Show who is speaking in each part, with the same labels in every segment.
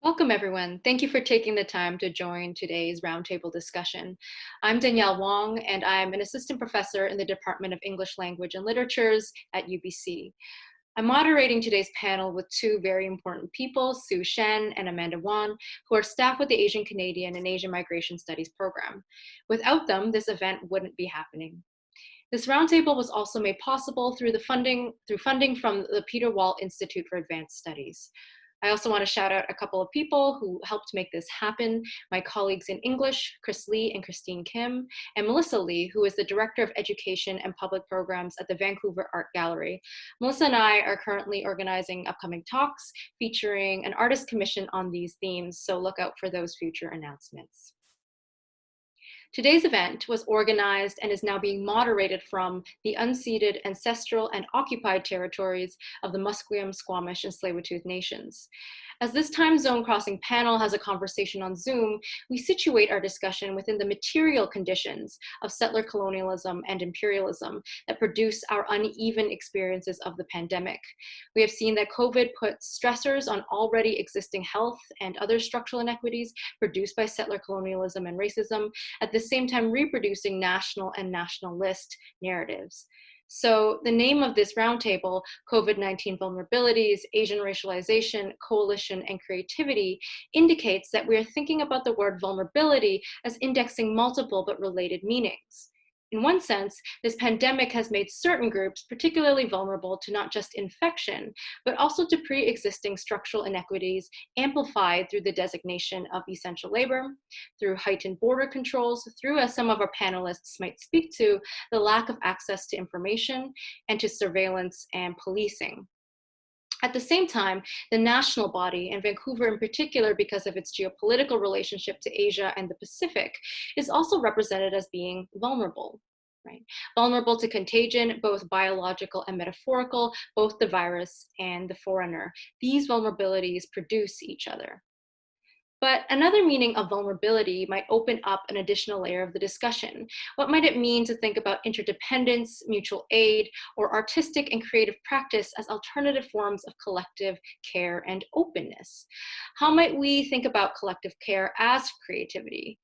Speaker 1: Welcome, everyone. Thank you for taking the time to join today's roundtable discussion. I'm Danielle Wong, and I'm an assistant professor in the Department of English Language and Literatures at UBC. I'm moderating today's panel with two very important people, Sue Shen and Amanda Wan, who are staff with the Asian Canadian and Asian Migration Studies program. Without them, this event wouldn't be happening. This roundtable was also made possible through funding from the Peter Wall Institute for Advanced Studies. I also want to shout out a couple of people who helped make this happen, my colleagues in English, Chris Lee and Christine Kim, and Melissa Lee, who is the Director of Education and Public Programs at the Vancouver Art Gallery. Melissa and I are currently organizing upcoming talks featuring an artist commission on these themes, so look out for those future announcements. Today's event was organized and is now being moderated from the unceded, ancestral, and occupied territories of the Musqueam, Squamish, and Tsleil-Waututh nations. As this time zone crossing panel has a conversation on Zoom, we situate our discussion within the material conditions of settler colonialism and imperialism that produce our uneven experiences of the pandemic. We have seen that COVID puts stressors on already existing health and other structural inequities produced by settler colonialism and racism, at the same time reproducing national and nationalist narratives. So the name of this roundtable, COVID-19 Vulnerabilities, Asian Racialization, Coalition, and Creativity, indicates that we are thinking about the word vulnerability as indexing multiple but related meanings. In one sense, this pandemic has made certain groups particularly vulnerable to not just infection, but also to pre-existing structural inequities amplified through the designation of essential labor, through heightened border controls, through, as some of our panelists might speak to, the lack of access to information and to surveillance and policing. At the same time, the national body, and Vancouver in particular because of its geopolitical relationship to Asia and the Pacific, is also represented as being vulnerable, right? Vulnerable to contagion, both biological and metaphorical, both the virus and the foreigner. These vulnerabilities produce each other. But another meaning of vulnerability might open up an additional layer of the discussion. What might it mean to think about interdependence, mutual aid, or artistic and creative practice as alternative forms of collective care and openness? How might we think about collective care as creativity?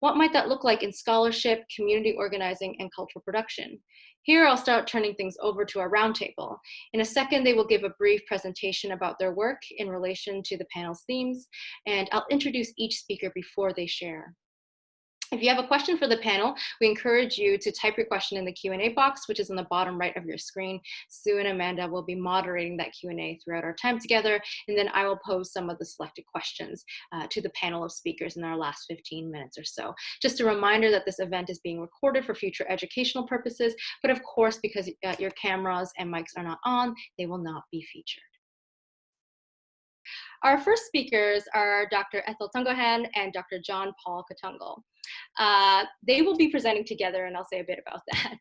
Speaker 1: What might that look like in scholarship, community organizing, and cultural production? Here, I'll start turning things over to our roundtable. In a second, they will give a brief presentation about their work in relation to the panel's themes, and I'll introduce each speaker before they share. If you have a question for the panel, we encourage you to type your question in the Q&A box, which is on the bottom right of your screen. Sue and Amanda will be moderating that Q&A throughout our time together, and then I will pose some of the selected questions to the panel of speakers in our last 15 minutes or so. Just a reminder that this event is being recorded for future educational purposes, but of course, because your cameras and mics are not on, they will not be featured. Our first speakers are Dr. Ethel Tungohan and Dr. John Paul Catungal. They will be presenting together, and I'll say a bit about that.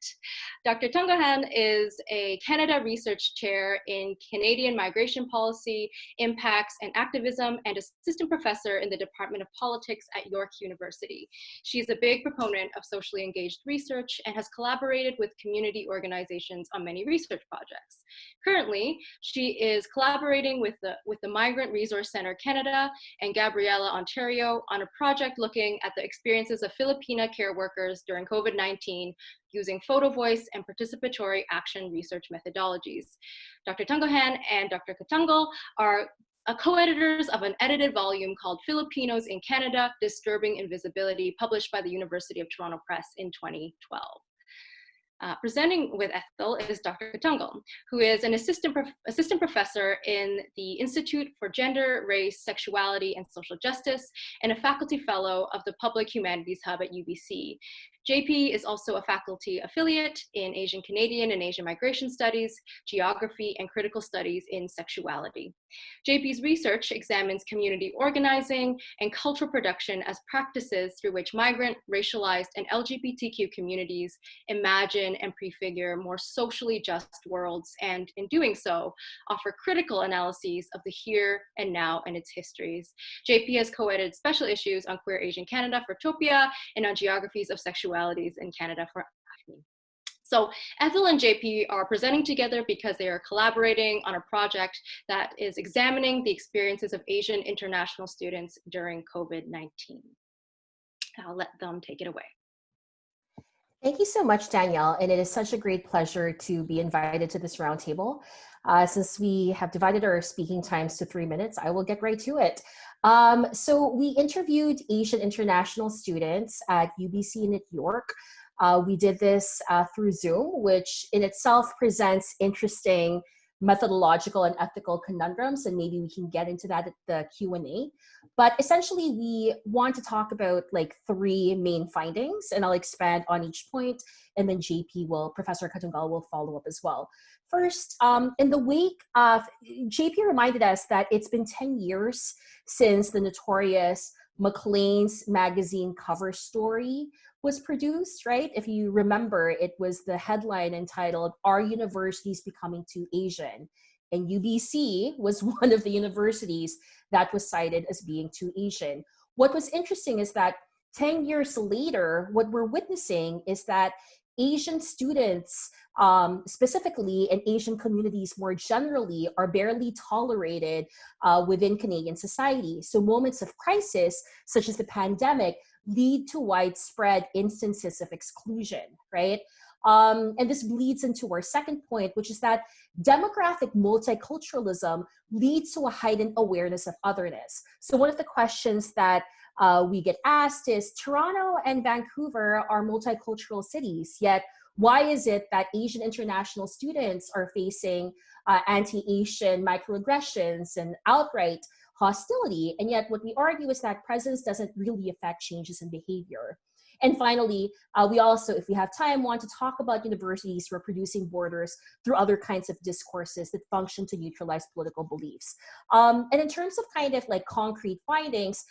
Speaker 1: Dr. Tungohan is a Canada Research Chair in Canadian Migration Policy, Impacts, and Activism, and Assistant Professor in the Department of Politics at York University. She is a big proponent of socially engaged research and has collaborated with community organizations on many research projects. Currently, she is collaborating with the Migrant Resource Centre Canada and Gabriella, Ontario, on a project looking at the experiences of Filipina care workers during COVID-19 using photo voice and participatory action research methodologies. Dr. Tungohan and Dr. Catungal are co-editors of an edited volume called Filipinos in Canada, Disturbing Invisibility, published by the University of Toronto Press in 2012. Presenting with Ethel is Dr. Catungal, who is an assistant professor in the Institute for Gender, Race, Sexuality, and Social Justice, and a faculty fellow of the Public Humanities Hub at UBC. JP is also a faculty affiliate in Asian Canadian and Asian Migration Studies, Geography, and Critical Studies in Sexuality. JP's research examines community organizing and cultural production as practices through which migrant, racialized, and LGBTQ communities imagine and prefigure more socially just worlds, and in doing so, offer critical analyses of the here and now and its histories. JP has co-edited special issues on Queer Asian Canada for Topia and on geographies of sexualities in Canada for AFNI. So Ethel and JP are presenting together because they are collaborating on a project that is examining the experiences of Asian international students during COVID-19. I'll let them take it away.
Speaker 2: Thank you so much, Danielle. And it is such a great pleasure to be invited to this roundtable. Since we have divided our speaking times to 3 minutes, I will get right to it. So we interviewed Asian international students at UBC in New York. We did this through Zoom, which in itself presents interesting methodological and ethical conundrums, and maybe we can get into that at the Q&A. But essentially, we want to talk about like 3 main findings, and I'll expand on each point, and then Professor Catungal will follow up as well. First, in the wake of, JP reminded us that it's been 10 years since the notorious Maclean's magazine cover story was produced, right? If you remember, it was the headline entitled, "Are Universities Becoming Too Asian?" And UBC was one of the universities that was cited as being too Asian. What was interesting is that 10 years later, what we're witnessing is that Asian students, specifically, and Asian communities more generally, are barely tolerated within Canadian society. So moments of crisis, such as the pandemic, lead to widespread instances of exclusion, right? And this bleeds into our second point, which is that demographic multiculturalism leads to a heightened awareness of otherness. So one of the questions that we get asked is, Toronto and Vancouver are multicultural cities, yet why is it that Asian international students are facing anti-Asian microaggressions and outright hostility? And yet what we argue is that presence doesn't really affect changes in behavior. And finally, we also, if we have time, want to talk about universities reproducing borders through other kinds of discourses that function to neutralize political beliefs. And in terms of kind of like concrete findings,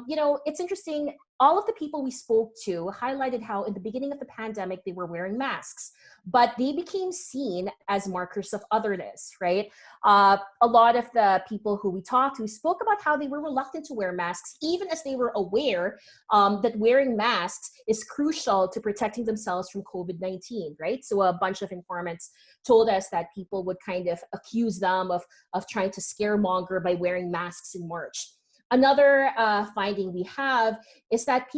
Speaker 2: you know, it's interesting, all of the people we spoke to highlighted how in the beginning of the pandemic, they were wearing masks, but they became seen as markers of otherness, right? A lot of the people who we talked to spoke about how they were reluctant to wear masks, even as they were aware that wearing masks is crucial to protecting themselves from COVID-19, right? So a bunch of informants told us that people would kind of accuse them of trying to scaremonger by wearing masks in March. Another finding we have is that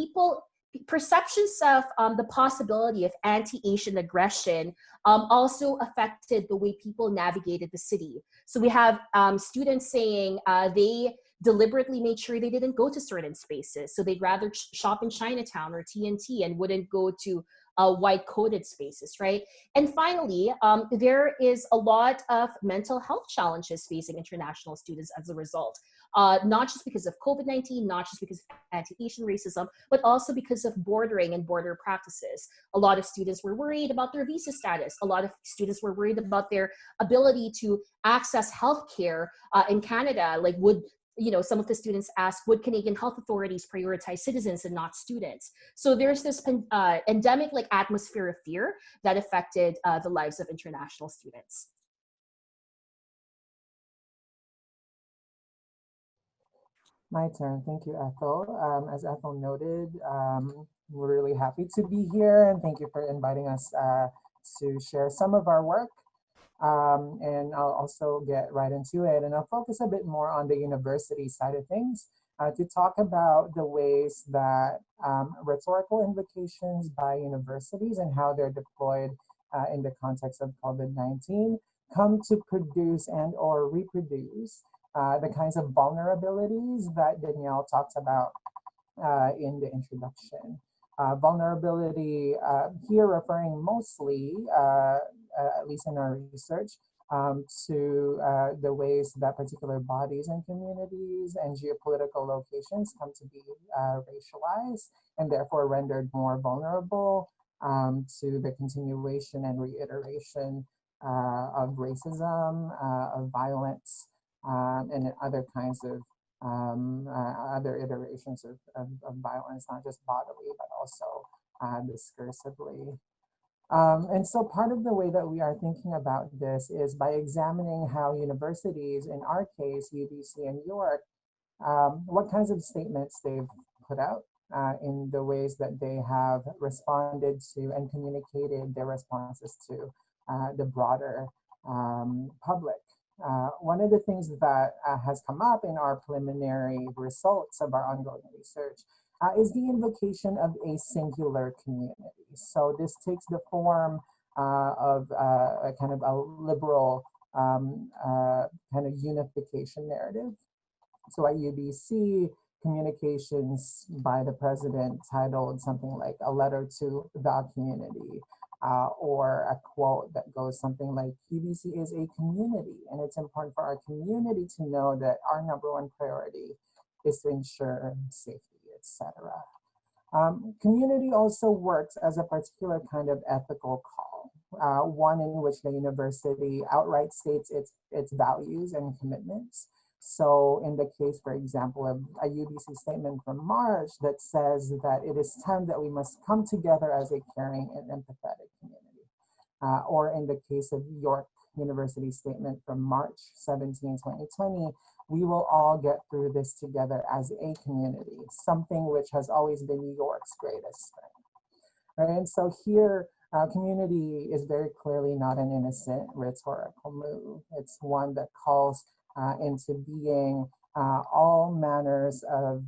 Speaker 2: perceptions of the possibility of anti-Asian aggression also affected the way people navigated the city. So we have students saying they deliberately made sure they didn't go to certain spaces. So they'd rather shop in Chinatown or TNT and wouldn't go to white-coated spaces, right? And finally, there is a lot of mental health challenges facing international students as a result. Not just because of COVID-19, not just because of anti-Asian racism, but also because of bordering and border practices. A lot of students were worried about their visa status. A lot of students were worried about their ability to access healthcare in Canada. Like, some of the students asked, would Canadian health authorities prioritize citizens and not students? So there's this endemic like atmosphere of fear that affected the lives of international students.
Speaker 3: My turn. Thank you, Ethel. As Ethel noted, we're really happy to be here, and thank you for inviting us to share some of our work. And I'll also get right into it, and I'll focus a bit more on the university side of things to talk about the ways that rhetorical invocations by universities and how they're deployed in the context of COVID-19 come to produce and or reproduce the kinds of vulnerabilities that Danielle talked about in the introduction. Vulnerability here referring mostly, at least in our research, to the ways that particular bodies and communities and geopolitical locations come to be racialized and therefore rendered more vulnerable to the continuation and reiteration of racism, of violence, and other kinds of other iterations of violence, not just bodily, but also discursively. And so part of the way that we are thinking about this is by examining how universities, in our case, UBC and York, what kinds of statements they've put out in the ways that they have responded to and communicated their responses to the broader public. One of the things that has come up in our preliminary results of our ongoing research is the invocation of a singular community. So this takes the form of a kind of a liberal kind of unification narrative. So at UBC, communications by the president titled something like "A Letter to the Community," or a quote that goes something like, "UBC is a community, and it's important for our community to know that our #1 priority is to ensure safety," etc. Community also works as a particular kind of ethical call, one in which the university outright states its values and commitments. So in the case, for example, of a UBC statement from March that says that it is time that we must come together as a caring and empathetic community. Or in the case of York University statement from March 17, 2020, we will all get through this together as a community, something which has always been York's greatest strength. Right? And so here, community is very clearly not an innocent rhetorical move. It's one that calls into being all manners of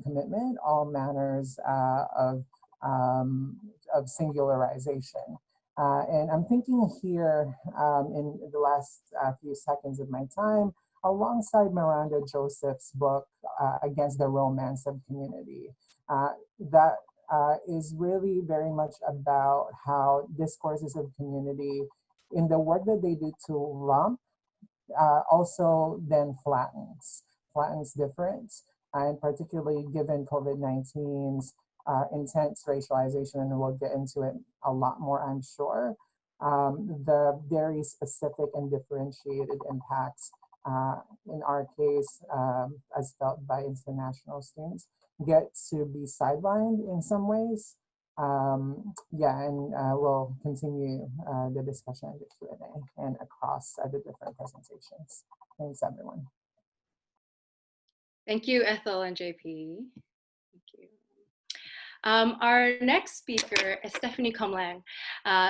Speaker 3: commitment, all manners of singularization. And I'm thinking here in the last few seconds of my time, alongside Miranda Joseph's book, Against the Romance of Community, that is really very much about how discourses of community in the work that they do to lump also then flattens difference, and particularly given COVID-19's intense racialization, and we'll get into it a lot more, I'm sure, the very specific and differentiated impacts in our case, as felt by international students, get to be sidelined in some ways. Yeah, and we'll continue the discussion in the Q&A and across the different presentations. Thanks, everyone.
Speaker 1: Thank you, Ethel and JP. Thank you. Our next speaker is Stephanie Comilang.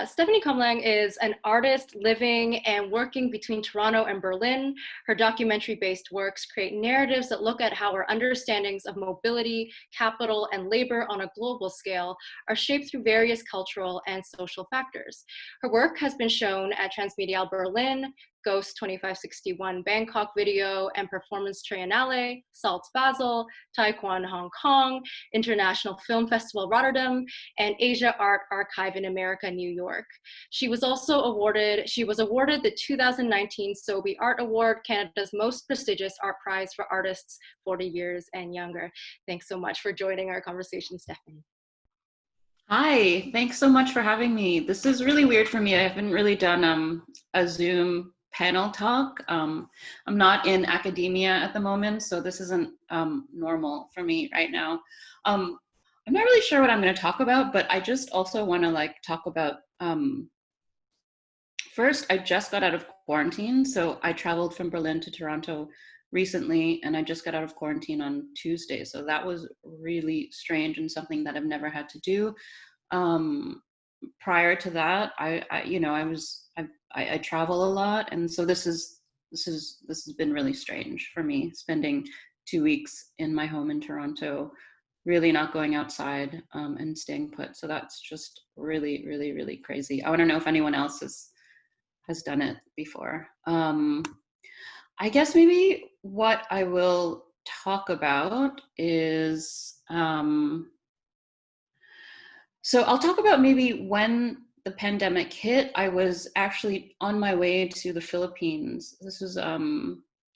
Speaker 1: Stephanie Comilang is an artist living and working between Toronto and Berlin. Her documentary-based works create narratives that look at how our understandings of mobility, capital, and labor on a global scale are shaped through various cultural and social factors. Her work has been shown at Transmediale Berlin, Ghost 2561 Bangkok Video and Performance Triennale, SALT Basel, Taekwon Hong Kong, International Film Festival Rotterdam, and Asia Art Archive in America, New York. She was awarded the 2019 Sobey Art Award, Canada's most prestigious art prize for artists 40 years and younger. Thanks so much for joining our conversation, Stephanie.
Speaker 4: Hi, thanks so much for having me. This is really weird for me. I haven't really done a Zoom panel talk. I'm not in academia at the moment, so this isn't normal for me right now. I'm not really sure what I'm going to talk about, but I just also want to talk about, first, I just got out of quarantine. So I traveled from Berlin to Toronto recently, and I just got out of quarantine on Tuesday. So that was really strange and something that I've never had to do. Prior to that, I travel a lot, and so this has been really strange for me, spending 2 weeks in my home in Toronto, really not going outside and staying put. So that's just really, really, really crazy. I want to know if anyone else has done it before. I guess maybe what I will talk about is, so I'll talk about maybe when the pandemic hit. I was actually on my way to the Philippines. This was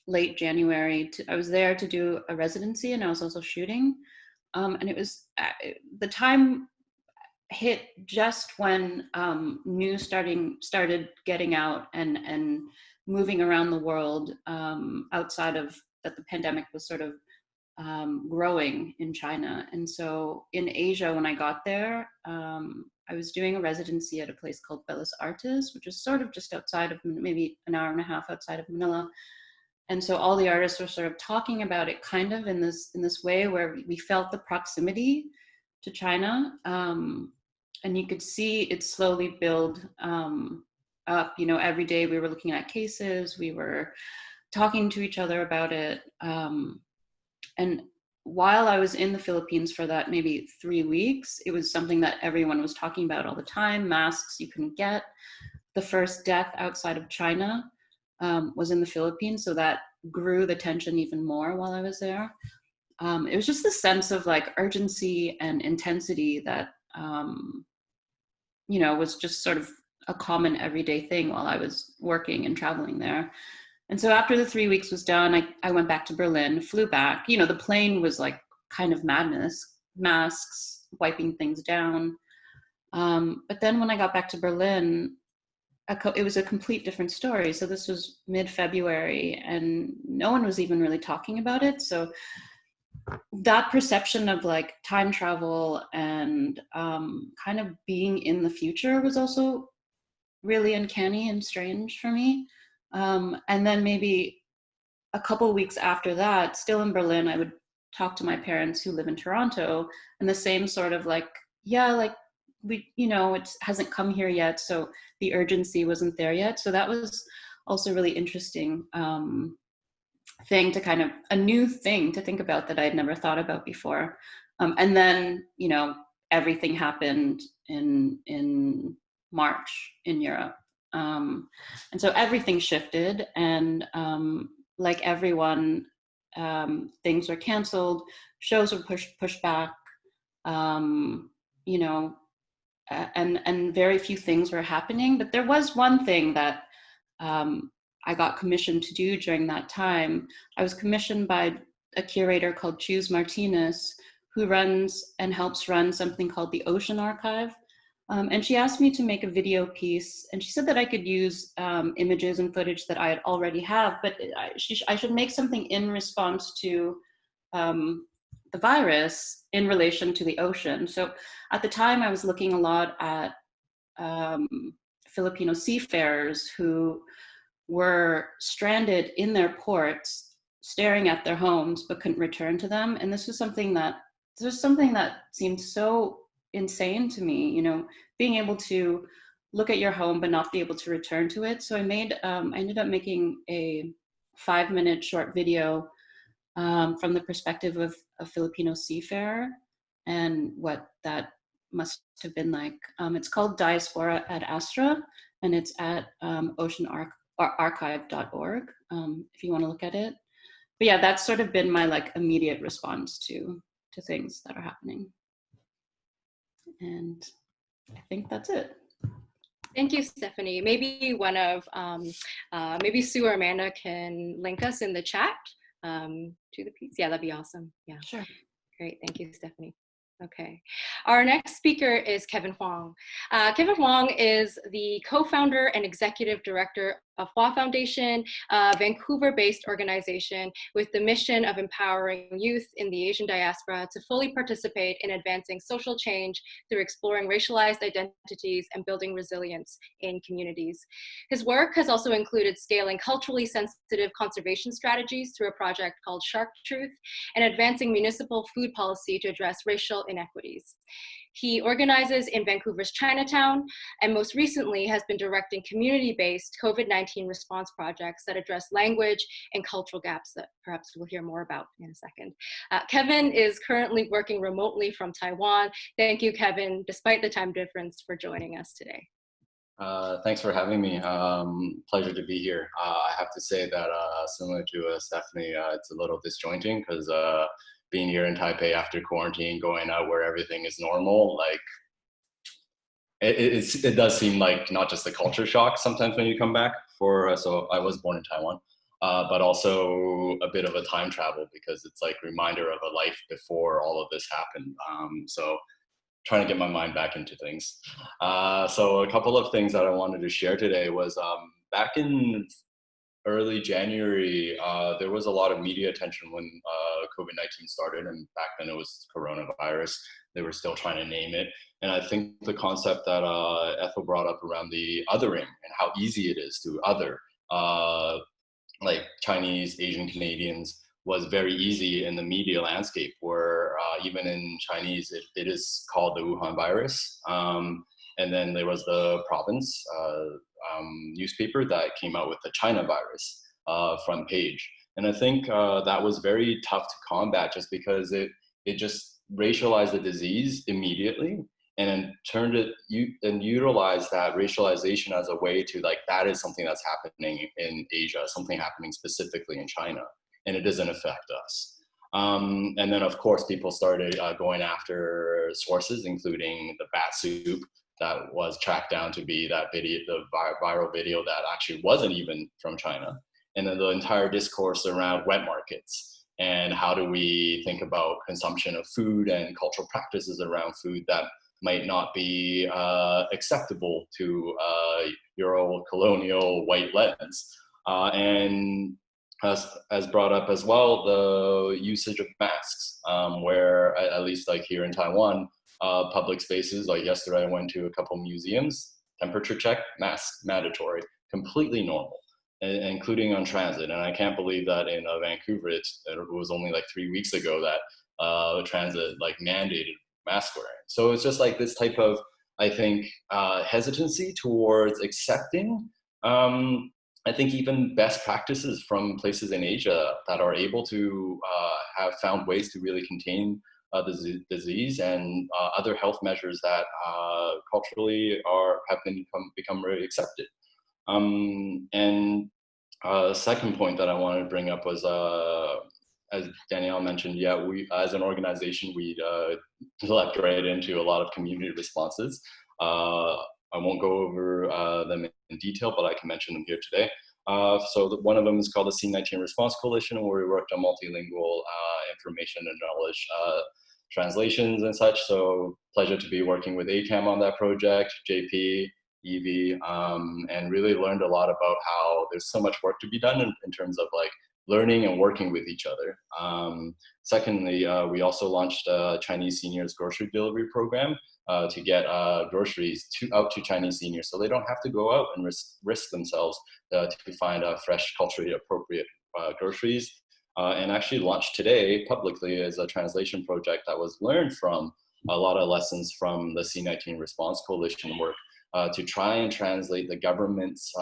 Speaker 4: late January. I was there to do a residency, and I was also shooting. And it was, the time hit just when news started getting out and moving around the world, outside of that the pandemic was sort of growing in China. And so in Asia, when I got there, I was doing a residency at a place called Bellas Artes, which is sort of just outside of, maybe an hour and a half outside of Manila. And so all the artists were sort of talking about it kind of in this way where we felt the proximity to China. And you could see it slowly build up. You know, every day we were looking at cases, we were talking to each other about it. And while I was in the Philippines for that maybe 3 weeks, it was something that everyone was talking about all the time. Masks you couldn't get. The first death outside of China was in the Philippines, so that grew the tension even more while I was there. It was just the sense of like urgency and intensity that you know, was just sort of a common everyday thing while I was working and traveling there. And so after the 3 weeks was done, I went back to Berlin, flew back. You know, the plane was like kind of madness, masks, wiping things down. But then when I got back to Berlin, it was a complete different story. So this was mid-February and no one was even really talking about it. So that perception of like time travel and kind of being in the future was also really uncanny and strange for me. And then maybe a couple weeks after that, still in Berlin, I would talk to my parents who live in Toronto, and the same sort of like, yeah, like we, you know, it hasn't come here yet, so the urgency wasn't there yet. So that was also really interesting thing to kind of, a new thing to think about that I'd never thought about before. And then, you know, everything happened in March in Europe. And so everything shifted, and like everyone, things were canceled, shows were pushed back, you know, and very few things were happening. But there was one thing that I got commissioned to do during that time. I was commissioned by a curator called Chus Martinez, who runs and helps run something called the Ocean Archive. And she asked me to make a video piece, and she said that I could use images and footage that I had already have, but I should make something in response to the virus in relation to the ocean. So at the time I was looking a lot at Filipino seafarers who were stranded in their ports, staring at their homes, but couldn't return to them. And this was something that seemed so insane to me, you know, being able to look at your home but not be able to return to it. So I ended up making a 5-minute short video from the perspective of a Filipino seafarer and what that must have been like. It's called Diaspora ad Astra, and it's at oceanarchive.org if you want to look at it. But yeah, that's sort of been my like immediate response to things that are happening. And I think that's it.
Speaker 1: Thank you, Stephanie. Maybe one of, maybe Sue or Amanda can link us in the chat to the piece. Yeah, that'd be awesome. Yeah,
Speaker 4: sure.
Speaker 1: Great, thank you, Stephanie. Okay, our next speaker is Kevin Huang. Kevin Huang is the co-founder and executive director of Hua Foundation, a Vancouver-based organization with the mission of empowering youth in the Asian diaspora to fully participate in advancing social change through exploring racialized identities and building resilience in communities. His work has also included scaling culturally sensitive conservation strategies through a project called Shark Truth and advancing municipal food policy to address racial inequities. He organizes in Vancouver's Chinatown, and most recently has been directing community-based COVID-19 response projects that address language and cultural gaps that perhaps we'll hear more about in a second. Kevin is currently working remotely from Taiwan. Thank you, Kevin, despite the time difference, for joining us today.
Speaker 5: Thanks for having me. Pleasure to be here. I have to say that similar to Stephanie, it's a little disjointing because being here in Taipei after quarantine, going out where everything is normal, like it does seem like not just a culture shock sometimes when you come back so I was born in Taiwan, but also a bit of a time travel because it's like a reminder of a life before all of this happened. So trying to get my mind back into things. So a couple of things that I wanted to share today was back in early January, there was a lot of media attention when COVID-19 started, and back then it was coronavirus. They were still trying to name it. And I think the concept that Ethel brought up around the othering and how easy it is to other like Chinese, Asian Canadians was very easy in the media landscape, where even in Chinese, it is called the Wuhan virus. And then there was the province newspaper that came out with the China virus front page. And I think that was very tough to combat, just because it just racialized the disease immediately, and then turned it and utilized that racialization as a way to, like, that is something that's happening in Asia, something happening specifically in China, and it doesn't affect us. And then of course people started going after sources, including the bat soup that was tracked down to be that video, the viral video that actually wasn't even from China. And then the entire discourse around wet markets and how do we think about consumption of food and cultural practices around food that might not be acceptable to Euro colonial white lens. And as brought up as well, the usage of masks, where at least like here in Taiwan, public spaces, like yesterday I went to a couple museums, temperature check, mask mandatory, completely normal, including on transit. And I can't believe that in Vancouver, it was only like 3 weeks ago that transit like mandated mask wearing. So it's just like this type of, I think, hesitancy towards accepting, I think, even best practices from places in Asia that are able to have found ways to really contain the disease, and other health measures that culturally have become very accepted. And second point that I wanted to bring up was, as Danielle mentioned, yeah, we as an organization, we leapt right into a lot of community responses. I won't go over them in detail, but I can mention them here today. So one of them is called the C19 Response Coalition, where we worked on multilingual information and knowledge translations and such. So pleasure to be working with ACAM on that project, JP, Evie, and really learned a lot about how there's so much work to be done in terms of like learning and working with each other. Secondly, we also launched a Chinese seniors grocery delivery program to get groceries out to Chinese seniors, so they don't have to go out and risk themselves to find fresh, culturally appropriate groceries. And actually launched today publicly as a translation project that was learned from a lot of lessons from the C19 Response Coalition work, to try and translate the government's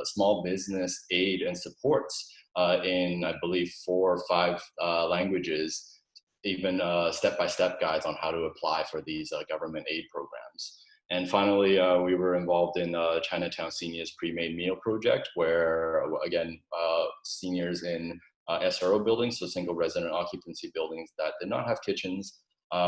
Speaker 5: small business aid and supports in, I believe, 4 or 5 languages, even step-by-step guides on how to apply for these government aid programs. And finally, we were involved in Chinatown Seniors Pre-Made Meal Project, where, again, seniors in SRO buildings, so single resident occupancy buildings that did not have kitchens,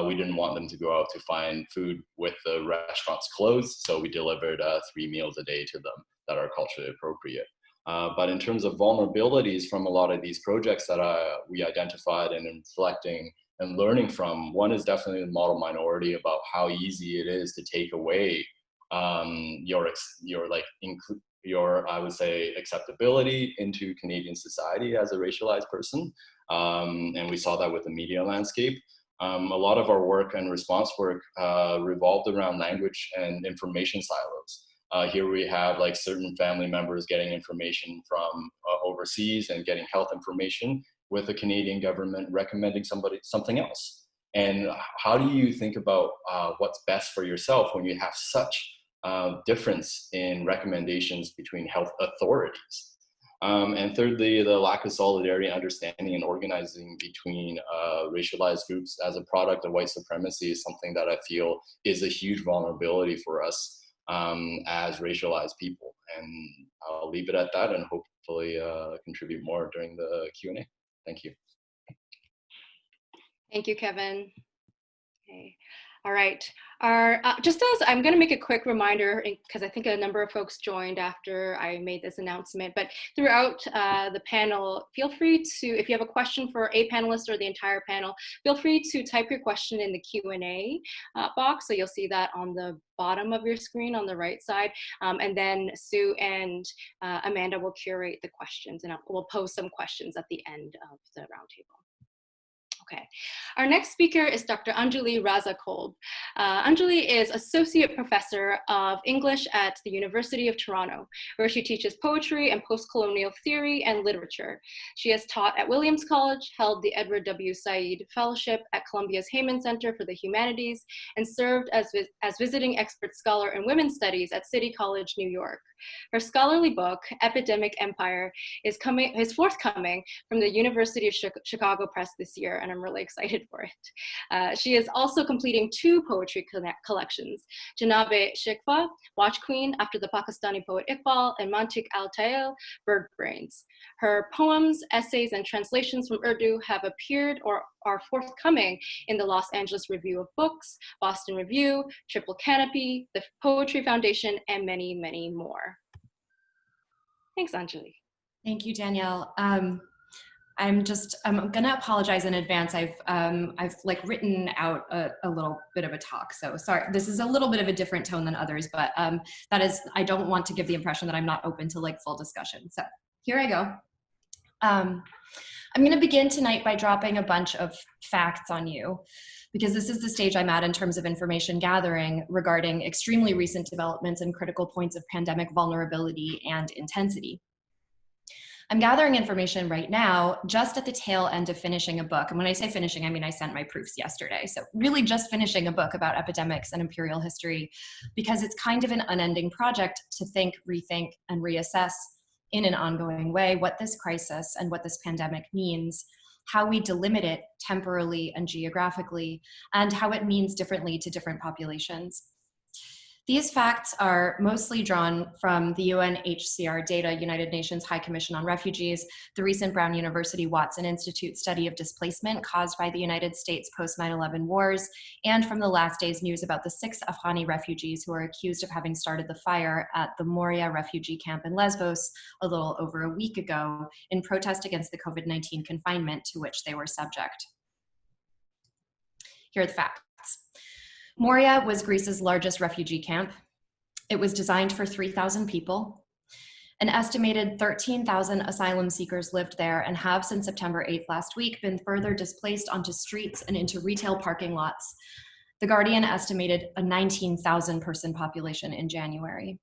Speaker 5: we didn't want them to go out to find food with the restaurants closed, so we delivered 3 meals a day to them that are culturally appropriate. But in terms of vulnerabilities from a lot of these projects that we identified and reflecting and learning from, one is definitely the model minority, about how easy it is to take away your I would say acceptability into Canadian society as a racialized person. And we saw that with the media landscape. A lot of our work and response work revolved around language and information silos. Here we have like certain family members getting information from overseas and getting health information, with the Canadian government recommending something else. And how do you think about what's best for yourself when you have such difference in recommendations between health authorities? And thirdly, the lack of solidarity, understanding, and organizing between racialized groups as a product of white supremacy is something that I feel is a huge vulnerability for us as racialized people. And I'll leave it at that, and hopefully contribute more during the Q&A. Thank you.
Speaker 1: Thank you, Kevin. Okay. All right. Just as I'm going to make a quick reminder, because I think a number of folks joined after I made this announcement, but throughout the panel, feel free to, if you have a question for a panelist or the entire panel, feel free to type your question in the Q&A box. So you'll see that on the bottom of your screen on the right side. And then Sue and Amanda will curate the questions, and we'll pose some questions at the end of the roundtable. Okay. Our next speaker is Dr. Anjuli Razakold. Anjuli is Associate Professor of English at the University of Toronto, where she teaches poetry and post-colonial theory and literature. She has taught at Williams College, held the Edward W. Said Fellowship at Columbia's Heyman Center for the Humanities, and served as visiting expert scholar in women's studies at City College, New York. Her scholarly book, Epidemic Empire, is forthcoming from the University of Chicago Press this year, and I'm really excited for it. She is also completing 2 poetry collections, Janabe Shikwa, Watch Queen, after the Pakistani poet Iqbal, and Mantik al-Tail, Bird Brains. Her poems, essays, and translations from Urdu have appeared or are forthcoming in the Los Angeles Review of Books, Boston Review, Triple Canopy, the Poetry Foundation, and many, many more. Thanks, Anjuli.
Speaker 6: Thank you, Danielle. I'm gonna apologize in advance. I've like written out a little bit of a talk, so sorry. This is a little bit of a different tone than others, but that is, I don't want to give the impression that I'm not open to like full discussion. So here I go. I'm gonna begin tonight by dropping a bunch of facts on you, because this is the stage I'm at in terms of information gathering regarding extremely recent developments and critical points of pandemic vulnerability and intensity. I'm gathering information right now just at the tail end of finishing a book. And when I say finishing, I mean I sent my proofs yesterday. So really just finishing a book about epidemics and imperial history, because it's kind of an unending project to think, rethink, and reassess in an ongoing way what this crisis and what this pandemic means, how we delimit it temporally and geographically, and how it means differently to different populations. These facts are mostly drawn from the UNHCR data, United Nations High Commission on Refugees, the recent Brown University Watson Institute study of displacement caused by the United States post 9/11 wars, and from the last day's news about the 6 Afghani refugees who are accused of having started the fire at the Moria refugee camp in Lesbos a little over a week ago in protest against the COVID-19 confinement to which they were subject. Here are the facts. Moria was Greece's largest refugee camp. It was designed for 3,000 people. An estimated 13,000 asylum seekers lived there and have since September 8th last week been further displaced onto streets and into retail parking lots. The Guardian estimated a 19,000 person population in January.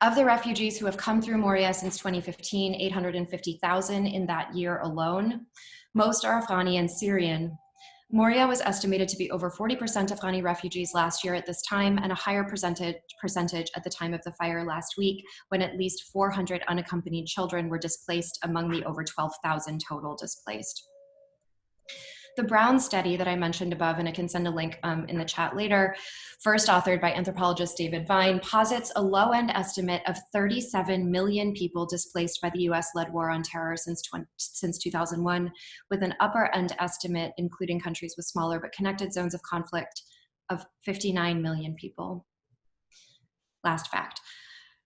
Speaker 6: Of the refugees who have come through Moria since 2015, 850,000 in that year alone. Most are Afghani and Syrian. Moria was estimated to be over 40% Afghani refugees last year at this time, and a higher percentage at the time of the fire last week, when at least 400 unaccompanied children were displaced among the over 12,000 total displaced. The Brown study that I mentioned above, and I can send a link in the chat later, first authored by anthropologist David Vine, posits a low-end estimate of 37 million people displaced by the US-led war on terror since 2001, with an upper-end estimate, including countries with smaller but connected zones of conflict, of 59 million people. Last fact.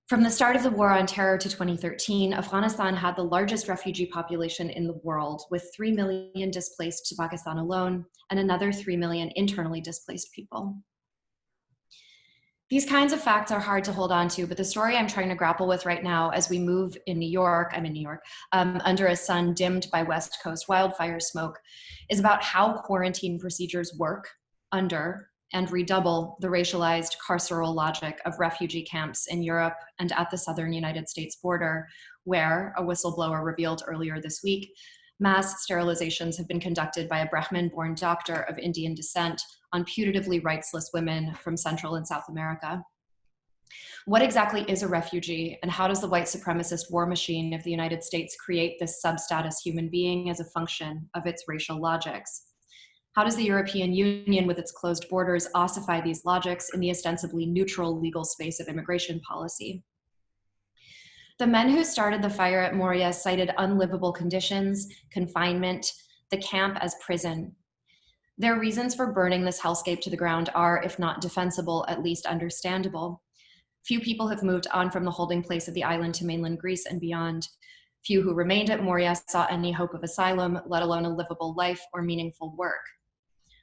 Speaker 6: From the start of the war on terror to 2013, Afghanistan had the largest refugee population in the world, with 3 million displaced to Pakistan alone, and another 3 million internally displaced people. These kinds of facts are hard to hold on to, but the story I'm trying to grapple with right now as we move in New York, I'm in New York, under a sun dimmed by West Coast wildfire smoke, is about how quarantine procedures work under and redouble the racialized carceral logic of refugee camps in Europe and at the southern United States border, where, a whistleblower revealed earlier this week, mass sterilizations have been conducted by a Brahmin-born doctor of Indian descent on putatively rightsless women from Central and South America. What exactly is a refugee, and how does the white supremacist war machine of the United States create this substatus human being as a function of its racial logics? How does the European Union, with its closed borders, ossify these logics in the ostensibly neutral legal space of immigration policy? The men who started the fire at Moria cited unlivable conditions, confinement, the camp as prison. Their reasons for burning this hellscape to the ground are, if not defensible, at least understandable. Few people have moved on from the holding place of the island to mainland Greece and beyond. Few who remained at Moria saw any hope of asylum, let alone a livable life or meaningful work.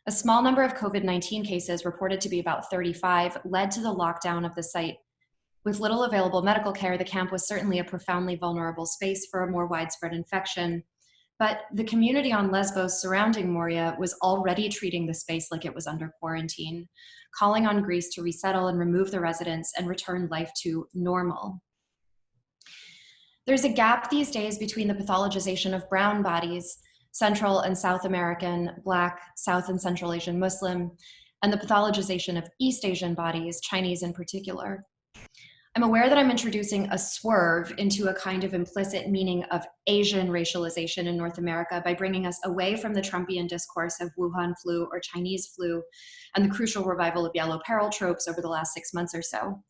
Speaker 6: A small number of COVID-19 cases, reported to be about 35, led to the lockdown of the site. With little available medical care, the camp was certainly a profoundly vulnerable space for a more widespread infection, But the community on Lesbos surrounding Moria was already treating the space like it was under quarantine, calling on Greece to resettle and remove the residents and return life to normal. There's a gap these days between the pathologization of brown bodies, Central and South American, Black, South and Central Asian Muslim, and the pathologization of East Asian bodies, Chinese in particular. I'm aware that I'm introducing a swerve into a kind of implicit meaning of Asian racialization in North America by bringing us away from the Trumpian discourse of Wuhan flu or Chinese flu and the crucial revival of yellow peril tropes over the last 6 months or so.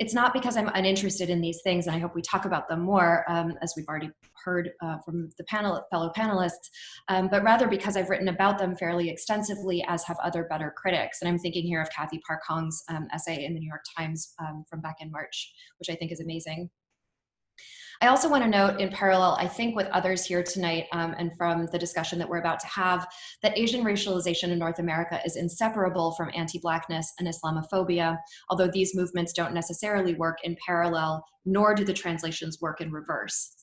Speaker 6: It's not because I'm uninterested in these things, and I hope we talk about them more, as we've already heard from the fellow panelists, but rather because I've written about them fairly extensively, as have other better critics. And I'm thinking here of Kathy Park Hong's essay in the New York Times from back in March, which I think is amazing. I also want to note in parallel, I think with others here tonight and from the discussion that we're about to have, that Asian racialization in North America is inseparable from anti-Blackness and Islamophobia, although these movements don't necessarily work in parallel, nor do the translations work in reverse.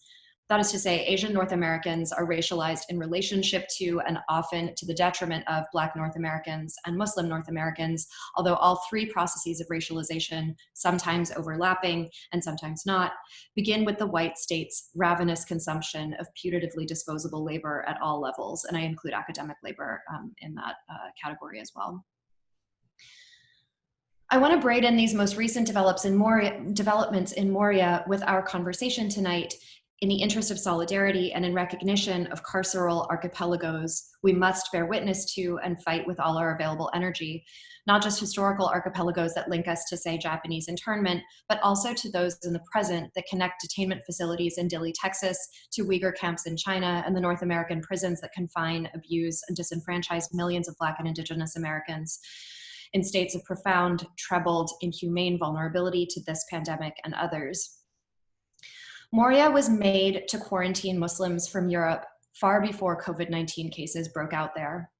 Speaker 6: That is to say, Asian North Americans are racialized in relationship to and often to the detriment of Black North Americans and Muslim North Americans, although all three processes of racialization, sometimes overlapping and sometimes not, begin with the white state's ravenous consumption of putatively disposable labor at all levels, and I include academic labor in that category as well. I want to braid in these most recent developments in Moria with our conversation tonight. In the interest of solidarity and in recognition of carceral archipelagos, we must bear witness to and fight with all our available energy, not just historical archipelagos that link us to, say, Japanese internment, but also to those in the present that connect detainment facilities in Dili, Texas, to Uyghur camps in China, and the North American prisons that confine, abuse, and disenfranchise millions of Black and Indigenous Americans in states of profound, troubled, inhumane vulnerability to this pandemic and others. Moria was made to quarantine Muslims from Europe far before COVID-19 cases broke out there.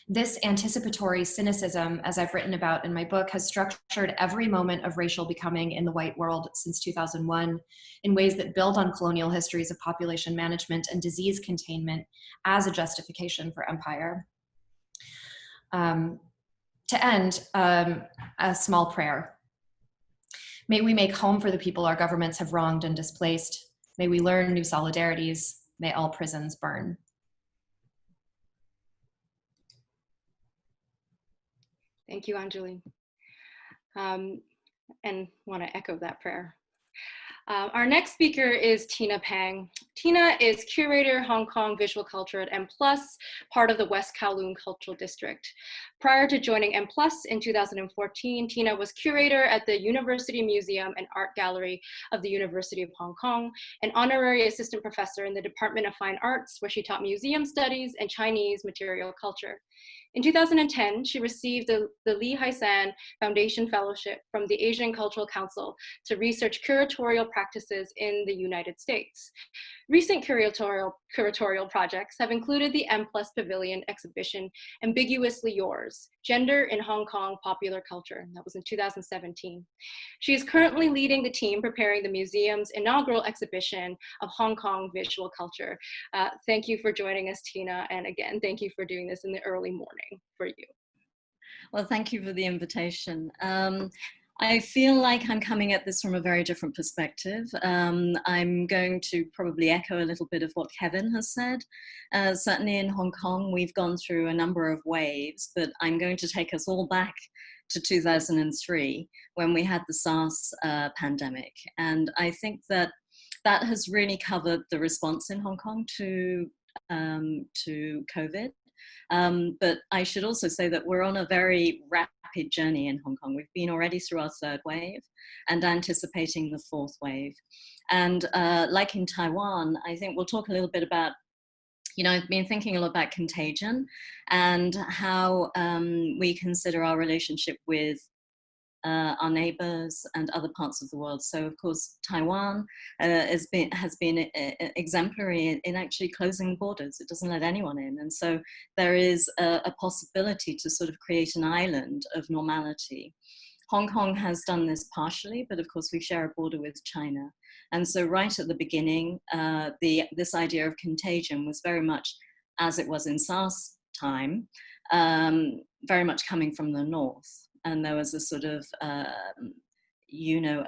Speaker 6: This anticipatory cynicism, as I've written about in my book, has structured every moment of racial becoming in the white world since 2001 in ways that build on colonial histories of population management and disease containment as a justification for empire. To end, a small prayer. May we make home for the people our governments have wronged and displaced. May we learn new solidarities. May all prisons burn.
Speaker 1: Thank you, Anjuli. And want to echo that prayer. Our next speaker is Tina Pang. Tina is curator, Hong Kong visual culture at M+, part of the West Kowloon Cultural District. Prior to joining M+, in 2014, Tina was curator at the University Museum and Art Gallery of the University of Hong Kong, an honorary assistant professor in the Department of Fine Arts, where she taught museum studies and Chinese material culture. In 2010, she received the Lee Hai-san Foundation Fellowship from the Asian Cultural Council to research curatorial practices in the United States. Recent curatorial projects have included the M+ Pavilion exhibition, Ambiguously Yours, Gender in Hong Kong Popular Culture. That was in 2017. She is currently leading the team preparing the museum's inaugural exhibition of Hong Kong visual culture. Thank you for joining us, Tina. And again, thank you for doing this in the early morning for you.
Speaker 7: Well, thank you for the invitation. I feel like I'm coming at this from a very different perspective. I'm going to probably echo a little bit of what Kevin has said. Certainly in Hong Kong, we've gone through a number of waves, but I'm going to take us all back to 2003 when we had the SARS pandemic. And I think that that has really covered the response in Hong Kong to COVID. But I should also say that we're on a very rapid journey in Hong Kong. We've been already through our third wave and anticipating the fourth wave. And like in Taiwan, I think we'll talk a little bit about, I've been thinking a lot about contagion and how we consider our relationship with our neighbors and other parts of the world. So of course, Taiwan has been exemplary in actually closing borders. It doesn't let anyone in. And so there is a possibility to sort of create an island of normality. Hong Kong has done this partially, but of course we share a border with China. And so right at the beginning, this idea of contagion was very much, as it was in SARS time, very much coming from the north. And there was a sort of, a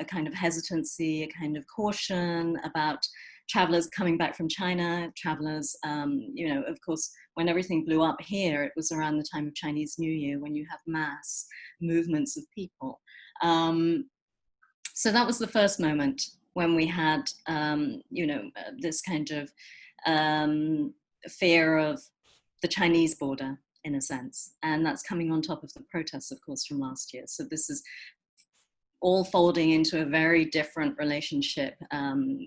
Speaker 7: kind of hesitancy, a kind of caution about travelers coming back from China, travelers, of course, when everything blew up here, it was around the time of Chinese New Year when you have mass movements of people. So that was the first moment when we had, this kind of fear of the Chinese border, in a sense. And that's coming on top of the protests, of course, from last year. So this is all folding into a very different relationship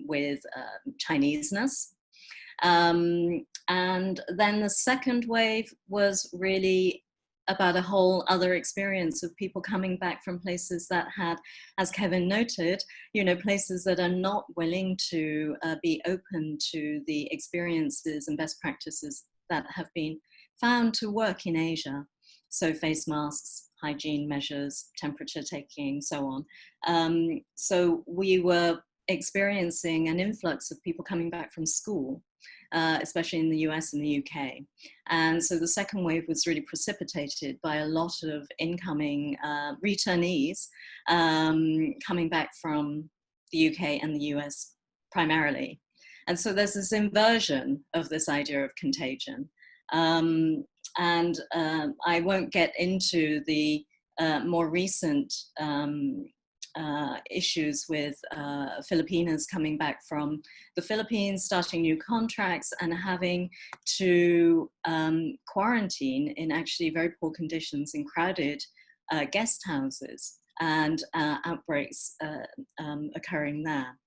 Speaker 7: with Chineseness. And then the second wave was really about a whole other experience of people coming back from places that had, as Kevin noted, places that are not willing to be open to the experiences and best practices that have been found to work in Asia. So face masks, hygiene measures, temperature taking, so on. So we were experiencing an influx of people coming back from school, especially in the US and the UK. And so the second wave was really precipitated by a lot of incoming returnees coming back from the UK and the US primarily. And so there's this inversion of this idea of contagion. And I won't get into the more recent issues with Filipinos coming back from the Philippines, starting new contracts and having to quarantine in actually very poor conditions in crowded guest houses, and outbreaks occurring there.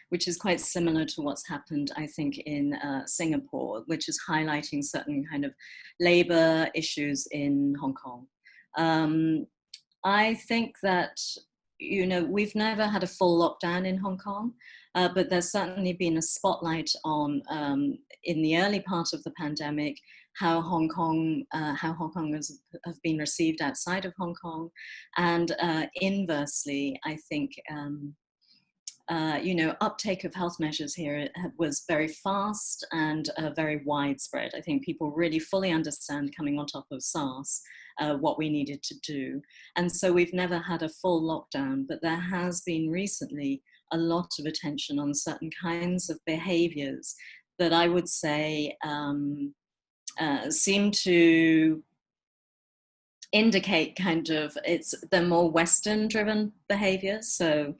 Speaker 7: Which is quite similar to what's happened, I think, in Singapore, which is highlighting certain kind of labor issues in Hong Kong. I think that, we've never had a full lockdown in Hong Kong, but there's certainly been a spotlight on, in the early part of the pandemic, how Hong Kongers have been received outside of Hong Kong. And inversely, I think, uptake of health measures here was very fast and very widespread. I think people really fully understand, coming on top of SARS, what we needed to do. And so we've never had a full lockdown, but there has been recently a lot of attention on certain kinds of behaviors that I would say seem to indicate kind of they're more Western driven behaviors. So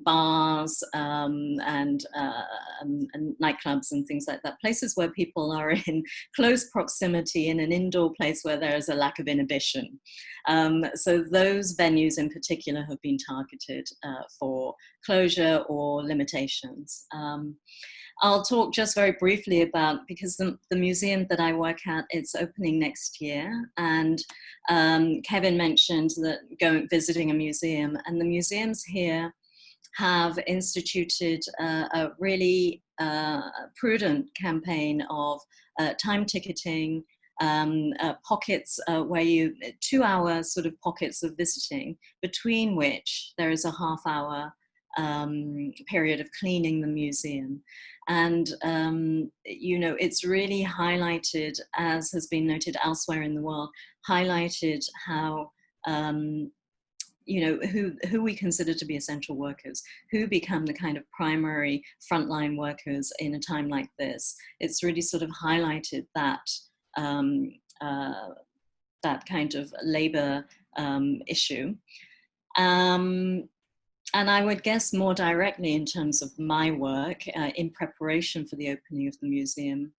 Speaker 7: bars and nightclubs and things like that, places where people are in close proximity in an indoor place where there is a lack of inhibition. So those venues in particular have been targeted for closure or limitations. I'll talk just very briefly about, because the museum that I work at, it's opening next year, and Kevin mentioned that visiting a museum, and the museums here have instituted a really prudent campaign of time ticketing, pockets where 2-hour sort of pockets of visiting, between which there is a half-hour period of cleaning the museum. And, it's really highlighted, as has been noted elsewhere in the world, highlighted how, who we consider to be essential workers, who become the kind of primary frontline workers in a time like this. It's really sort of highlighted that, that kind of labor issue. And I would guess more directly in terms of my work in preparation for the opening of the museum,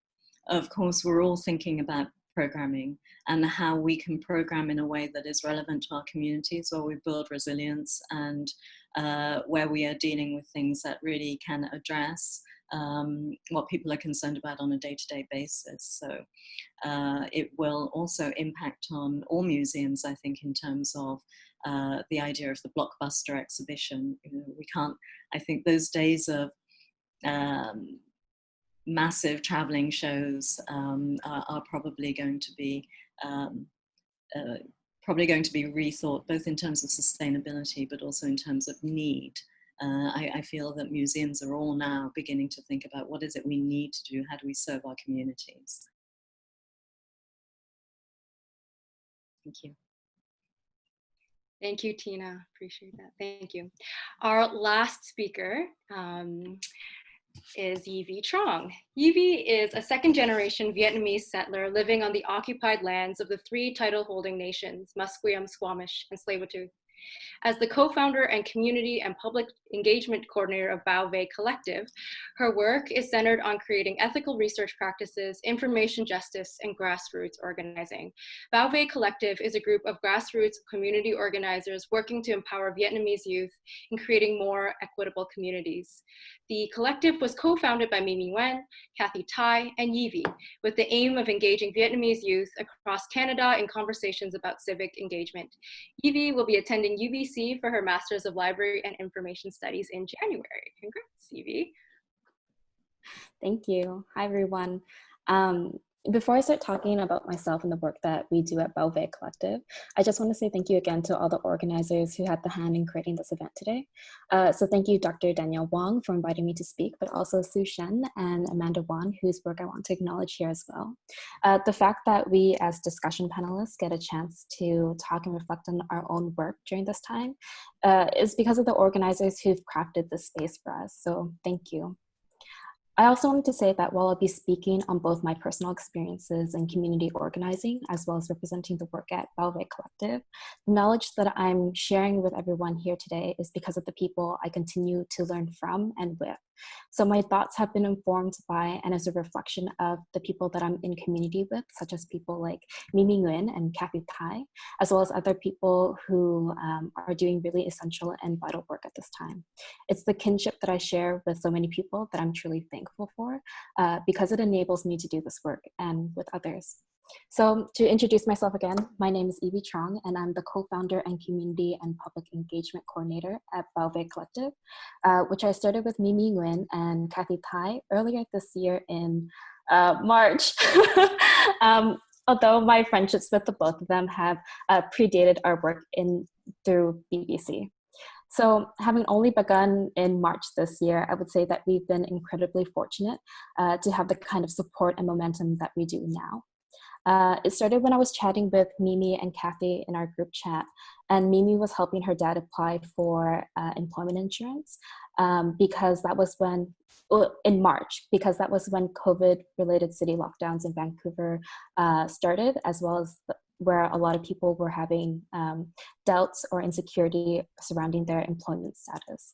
Speaker 7: of course, we're all thinking about programming and how we can program in a way that is relevant to our communities, where we build resilience and where we are dealing with things that really can address what people are concerned about on a day-to-day basis. So it will also impact on all museums, I think, in terms of the idea of the blockbuster exhibition. We can't, I think those days of massive traveling shows are probably going to be probably going to be rethought both in terms of sustainability, but also in terms of need. I feel that museums are all now beginning to think about what is it we need to do, how do we serve our communities. Thank you.
Speaker 1: Thank you, Tina. Appreciate that. Thank you. Our last speaker is Yivi Trong. Yivi is a second-generation Vietnamese settler living on the occupied lands of the 3 title-holding nations, Musqueam, Squamish, and Tsleil-Waututh. As the co-founder and community and public engagement coordinator of Bao Vei Collective, her work is centered on creating ethical research practices, information justice, and grassroots organizing. Bao Vei Collective is a group of grassroots community organizers working to empower Vietnamese youth in creating more equitable communities. The collective was co-founded by Mimi Nguyen, Kathy Tai, and Yivi, with the aim of engaging Vietnamese youth across Canada in conversations about civic engagement. Yivi will be attending UBC for her Master's of Library and Information Studies in January. Congrats, Yivi.
Speaker 8: Thank you. Hi, everyone. Before I start talking about myself and the work that we do at Bao Vei Collective, I just want to say thank you again to all the organizers who had the hand in creating this event today. So thank you, Dr. Danielle Wong, for inviting me to speak, but also Su Shen and Amanda Wan, whose work I want to acknowledge here as well. The fact that we as discussion panelists get a chance to talk and reflect on our own work during this time is because of the organizers who've crafted this space for us. So thank you. I also wanted to say that while I'll be speaking on both my personal experiences in community organizing, as well as representing the work at Bao Vei Collective, the knowledge that I'm sharing with everyone here today is because of the people I continue to learn from and with. So my thoughts have been informed by and as a reflection of the people that I'm in community with, such as people like Mimi Nguyen and Kathy Tai, as well as other people who are doing really essential and vital work at this time. It's the kinship that I share with so many people that I'm truly thankful for because it enables me to do this work and with others. So to introduce myself again, my name is Yivi Trong, and I'm the co-founder and community and public engagement coordinator at Bao Vei Collective, which I started with Mimi Nguyen and Kathy Tai earlier this year in March. Although my friendships with the both of them have predated our work through BBC. So having only begun in March this year, I would say that we've been incredibly fortunate to have the kind of support and momentum that we do now. It started when I was chatting with Mimi and Kathy in our group chat, and Mimi was helping her dad apply for employment insurance because that was when, in March, because that was when COVID-related city lockdowns in Vancouver started, as well as where a lot of people were having doubts or insecurity surrounding their employment status.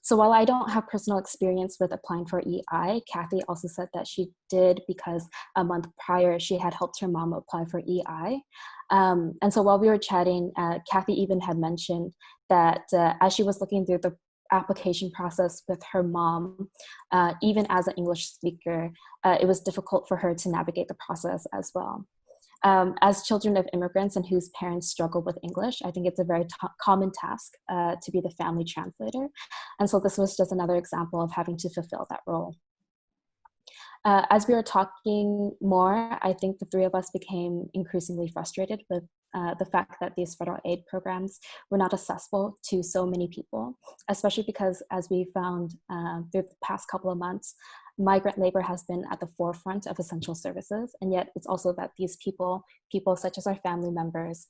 Speaker 8: So while I don't have personal experience with applying for EI, Kathy also said that she did because a month prior she had helped her mom apply for EI. And so while we were chatting, Kathy even had mentioned that as she was looking through the application process with her mom, even as an English speaker, it was difficult for her to navigate the process as well. As children of immigrants and whose parents struggle with English, I think it's a very common task to be the family translator. And so this was just another example of having to fulfill that role. As we were talking more, I think the three of us became increasingly frustrated with the fact that these federal aid programs were not accessible to so many people, especially because, as we found through the past couple of months, migrant labor has been at the forefront of essential services, and yet it's also that these people such as our family members,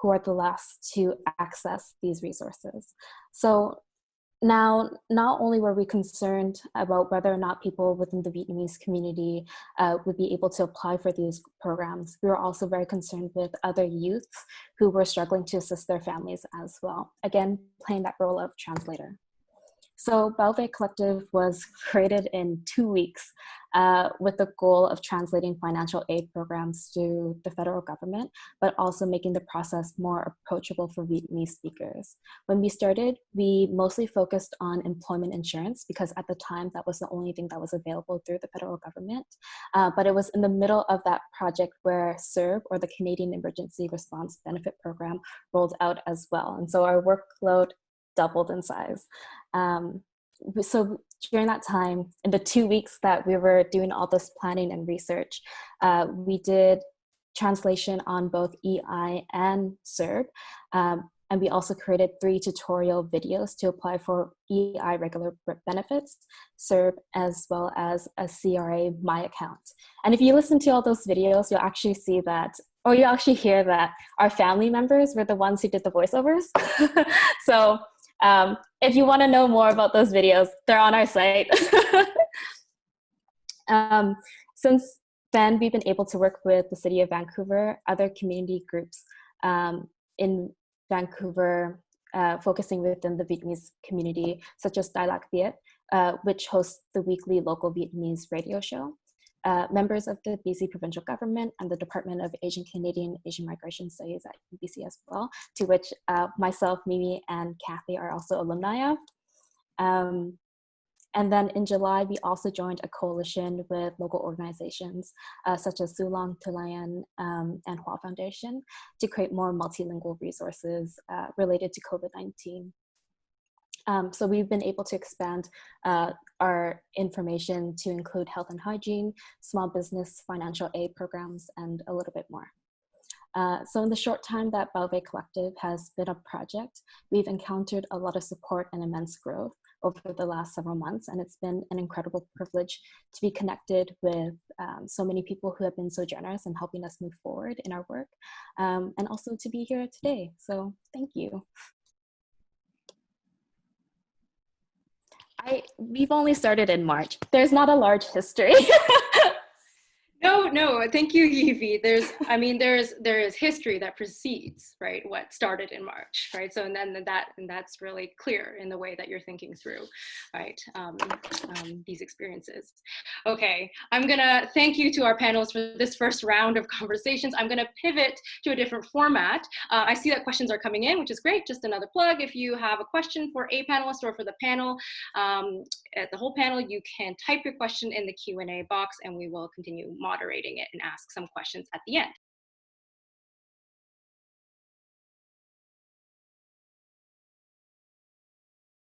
Speaker 8: who are the last to access these resources. So now, not only were we concerned about whether or not people within the Vietnamese community would be able to apply for these programs, we were also very concerned with other youths who were struggling to assist their families as well, again, playing that role of translator. So Bao Vei Collective was created in 2 weeks with the goal of translating financial aid programs to the federal government, but also making the process more approachable for Vietnamese speakers. When we started, we mostly focused on employment insurance because at the time that was the only thing that was available through the federal government. But it was in the middle of that project where CERB, or the Canadian Emergency Response Benefit Program, rolled out as well. And so our workload doubled in size. So during that time, in the 2 weeks that we were doing all this planning and research, we did translation on both EI and Serb. And we also created 3 tutorial videos to apply for EI regular benefits, Serb, as well as a CRA My Account. And if you listen to all those videos, you'll actually see that, or you'll actually hear that our family members were the ones who did the voiceovers. So if you want to know more about those videos, they're on our site. Since then, we've been able to work with the City of Vancouver, other community groups in Vancouver, focusing within the Vietnamese community, such as Dialogue Viet, which hosts the weekly local Vietnamese radio show. Members of the BC provincial government and the Department of Asian Canadian Asian Migration Studies at UBC as well, to which myself, Mimi, and Kathy are also alumni of. And then in July, we also joined a coalition with local organizations such as Sulang Tulayan and Hua Foundation to create more multilingual resources related to COVID-19. So we've been able to expand our information to include health and hygiene, small business financial aid programs, and a little bit more. So in the short time that Balve Collective has been a project, we've encountered a lot of support and immense growth over the last several months, and it's been an incredible privilege to be connected with so many people who have been so generous in helping us move forward in our work, and also to be here today. So thank you. We've only started in March. There's not a large history.
Speaker 1: No, thank you, Yivi. There is history that precedes, right, what started in March, right? So, and that's really clear in the way that you're thinking through, right, these experiences. Okay, I'm gonna thank you to our panelists for this first round of conversations. I'm gonna pivot to a different format. I see that questions are coming in, which is great. Just another plug. If you have a question for a panelist or for the panel, at the whole panel, you can type your question in the Q&A box, and we will continue moderating it and ask some questions at the end.